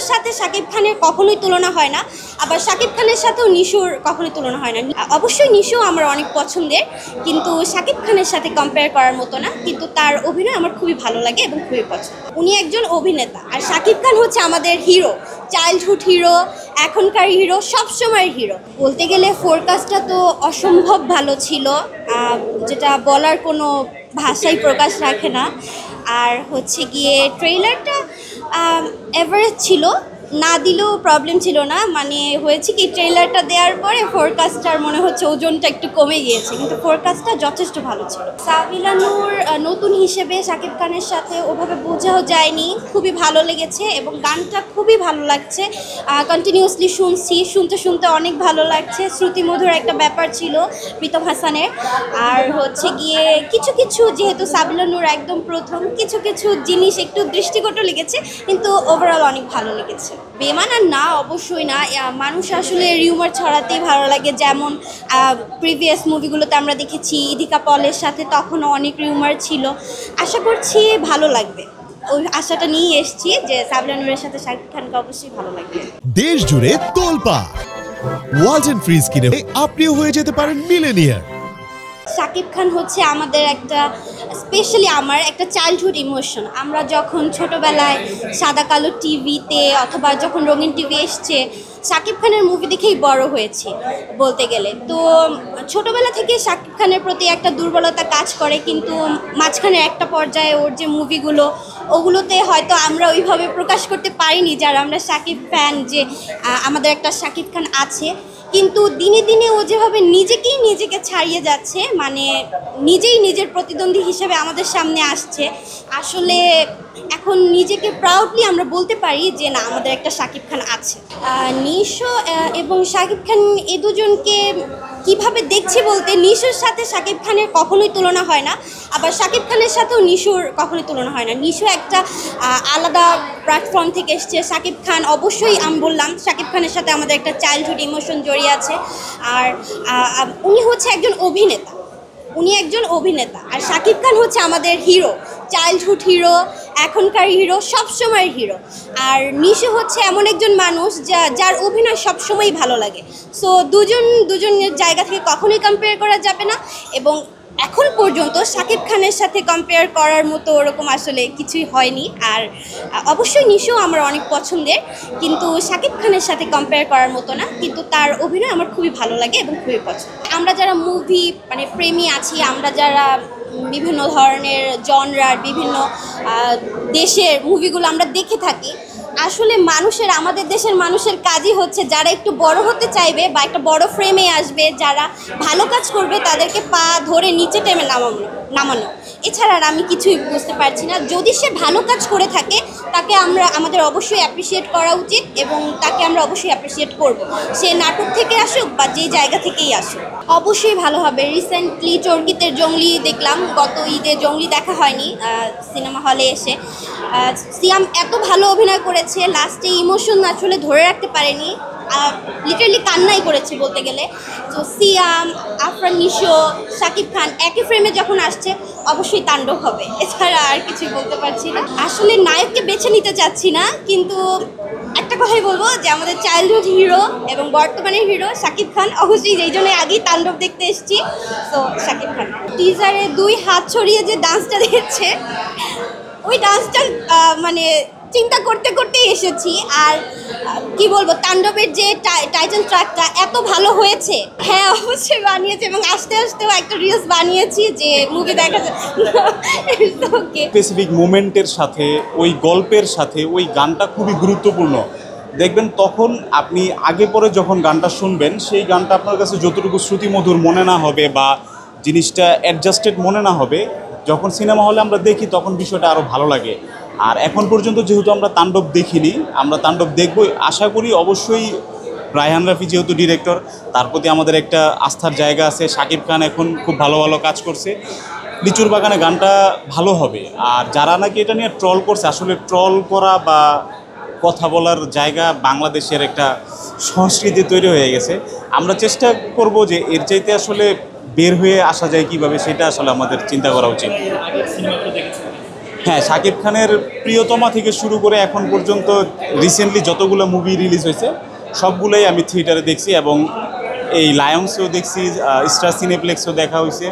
নিশুর সাথে শাকিব খানের কখনোই তুলনা হয় না, আবার শাকিব খানের সাথেও নিশুর কখনোই তুলনা হয় না। অবশ্যই নিশু আমার অনেক পছন্দের, কিন্তু শাকিব খানের সাথে কম্পেয়ার করার মতো না, কিন্তু তার অভিনয় আমার খুবই ভালো লাগে এবং খুবই পছন্দ। উনি একজন অভিনেতা, আর শাকিব খান হচ্ছে আমাদের হিরো, চাইল্ডহুড হিরো, এখনকার হিরো, সবসময়ের হিরো। বলতে গেলে ফোরকাস্টটা তো অসম্ভব ভালো ছিল, যেটা বলার কোনো ভাষাই প্রকাশ রাখে না। আর হচ্ছে গিয়ে ট্রেইলারটা এভারেজ ছিল, না দিলেও প্রবলেম ছিল না। মানে হয়েছে কি, ট্রেইলারটা দেওয়ার পরে ফোরকাস্টটার মনে হচ্ছে ওজনটা একটু কমে গিয়েছে, কিন্তু ফোরকাস্টটা যথেষ্ট ভালো ছিল। সাবিলা নূর নতুন হিসেবে শাকিব খানের সাথে ওভাবে বোঝাও যায়নি, খুবই ভালো লেগেছে এবং গানটা খুবই ভালো লাগছে। কন্টিনিউয়াসলি শুনতে শুনতে অনেক ভালো লাগছে। শ্রুতিমধুর একটা ব্যাপার ছিল প্রীতম হাসানের। আর হচ্ছে গিয়ে কিছু কিছু, যেহেতু সাবিলা নূর একদম প্রথম, কিছু কিছু জিনিস একটু দৃষ্টিকটু লেগেছে, কিন্তু ওভারঅল অনেক ভালো লেগেছে। বেমানান না, অবশ্যই না। মানুষ আসলে রিউমার ছড়াতেই ভালো লাগে, যেমন প্রিভিয়াস মুভিগুলোতে আমরা দেখেছি ইদিকা পলের সাথে তখনও অনেক রিউমার ছিল। আশা করছি ভালো লাগবে, ওই আশাটা নিয়ে এসেছি যে সাবিলা নূরের সাথে শাকিব খানকে অবশ্যই ভালো লাগবে। দেশ জুড়ে তোলপাড় ওয়ালটন ফ্রিজ কিনে আপনিও হয়ে যেতে পারেন মিলেনিয়ার। শাকিব খান হচ্ছে আমাদের একটা, স্পেশালি আমার একটা চাইল্ডহুড ইমোশন। আমরা যখন ছোটোবেলায় সাদা কালো টিভিতে অথবা যখন রঙিন টিভি এসছে, শাকিব খানের মুভি দেখেই বড় হয়েছি বলতে গেলে। তো ছোটোবেলা থেকে শাকিব খানের প্রতি একটা দুর্বলতা কাজ করে, কিন্তু মাঝখানে একটা পর্যায়ে ওর যে মুভিগুলো, ওগুলোতে হয়তো আমরা ওইভাবে প্রকাশ করতে পারিনি যারা আমরা শাকিব ফ্যান, যে আমাদের একটা শাকিব খান আছে। কিন্তু দিনে দিনে ও যেভাবে নিজেকে ছাড়িয়ে যাচ্ছে, মানে নিজেই নিজের প্রতিদ্বন্দ্বী হিসেবে আমাদের সামনে আসছে, আসলে এখন নিজেকে প্রাউডলি আমরা বলতে পারি যে না, আমাদের একটা শাকিব খান আছে। নিশো এবং শাকিব খান এ দুজনকে কিভাবে দেখছি বলতে, নিশুর সাথে শাকিব খানের কখনোই তুলনা হয় না, আবার শাকিব খানের সাথেও নিশুর কখনোই তুলনা হয় না। নিশু একটা আলাদা প্ল্যাটফর্ম থেকে এসছে। শাকিব খান অবশ্যই, আমি বললাম শাকিব খানের সাথে আমাদের একটা চাইল্ডহুড ইমোশন জড়িয়ে আছে। আর উনি হচ্ছে একজন অভিনেতা, আর শাকিব খান হচ্ছে আমাদের হিরো, চাইল্ডহুড হিরো, এখনকার হিরো, সবসময়ের হিরো। আর নিশু হচ্ছে এমন একজন মানুষ যার অভিনয় সবসময়ই ভালো লাগে। সো দুজনের জায়গা থেকে কখনোই কম্পেয়ার করা যাবে না, এবং এখন পর্যন্ত শাকিব খানের সাথে কম্পেয়ার করার মতো ওরকম আসলে কিছুই হয়নি। আর অবশ্যই নিশু আমার অনেক পছন্দের, কিন্তু শাকিব খানের সাথে কম্পেয়ার করার মতো না, কিন্তু তার অভিনয় আমার খুবই ভালো লাগে এবং খুবই পছন্দ। আমরা যারা মুভি মানে প্রেমী আছি, আমরা যারা বিভিন্ন ধরনের জনরার, বিভিন্ন দেশের মুভিগুলো আমরা দেখে থাকি, আসলে আমাদের দেশের মানুষের কাজই হচ্ছে যারা একটু বড় হতে চাইবে বা একটা বড় ফ্রেমে আসবে, যারা ভালো কাজ করবে তাদেরকে পা ধরে নিচে টেনে নামানো। এছাড়া আর আমি কিছুই বুঝতে পারছি না। যদি সে ভালো কাজ করে থাকে, তাকে আমাদের অবশ্যই অ্যাপ্রিসিয়েট করা উচিত, এবং তাকে আমরা অবশ্যই অ্যাপ্রিসিয়েট করব, সে নাটক থেকে আসুক বা যেই জায়গা থেকেই আসুক। অবশ্যই ভালো হবে। রিসেন্টলি চরকিতের জঙ্গলি দেখলাম, গত ঈদে জঙ্গলি দেখা হয়নি সিনেমা হলে এসে। সিয়াম এত ভালো অভিনয় করেছে, লাস্টে ইমোশন আসলে ধরে রাখতে পারেনি, লিটারালি কান্নাই করেছে বলতে গেলে। তো সিয়াম, আফরান নিশো, শাকিব খান একই ফ্রেমে যখন আসছে, অবশ্যই তাণ্ডব হবে, এছাড়া আর কিছুই বলতে পারছি না। আসলে নায়ককে বেছে নিতে চাচ্ছি না, কিন্তু একটা কথাই বলবো যে আমাদের চাইল্ডহুড হিরো এবং বর্তমানের হিরো শাকিব খান, অবশ্যই যেই জন্য আগেই তাণ্ডব দেখতে এসেছি। তো শাকিব খান টিজারে 2 হাত ছড়িয়ে যে ডান্সটা দিয়েছে, ওই ডান্সটা মানে চিন্তা করতে করতেই এসেছি। আর কি বলবো, তাণ্ডবের যে টাইটেল ট্র্যাকটা এত ভালো হয়েছে, হ্যাঁ অবশ্যই বানিয়েছে, এবং আস্তে আস্তেও একটা রিলস বানিয়েছি যে মুভি দেখা যায়। স্পেসিফিক মোমেন্টের সাথে, ওই গল্পের সাথে ওই গানটা খুবই গুরুত্বপূর্ণ। দেখবেন তখন আপনি আগে পরে যখন গানটা শুনবেন, সেই গানটা আপনার কাছে যতটুকু শ্রুতিমধুর মনে না হবে বা জিনিসটা অ্যাডজাস্টেড মনে না হবে, যখন সিনেমা হলে আমরা দেখি তখন বিষয়টা আরও ভালো লাগে। আর এখন পর্যন্ত যেহেতু আমরা তাণ্ডব দেখিনি, আমরা তাণ্ডব দেখবই আশা করি। অবশ্যই রায়হান রাফি যেহেতু ডিরেক্টর, তার প্রতি আমাদের একটা আস্থার জায়গা আছে। শাকিব খান এখন খুব ভালো ভালো কাজ করছে। লিচুর বাগানে গানটা ভালো হবে। আর যারা নাকি এটা নিয়ে ট্রল করছে, আসলে ট্রল করা বা কথা বলার জায়গা বাংলাদেশের একটা সংস্কৃতি তৈরি হয়ে গেছে। আমরা চেষ্টা করব যে এর চাইতে আসলে বের হয়ে আসা যায় কিভাবে, সেটা আসলে আমাদের চিন্তা করা উচিত। হ্যাঁ, শাকিব খানের প্রিয়তমা থেকে শুরু করে এখন পর্যন্ত রিসেন্টলি যতগুলো মুভি রিলিজ হয়েছে সবগুলোই আমি থিয়েটারে দেখছি এবং এই লায়ন্সও দেখছি, স্টার সিনেপ্লেক্সও দেখা হয়েছে।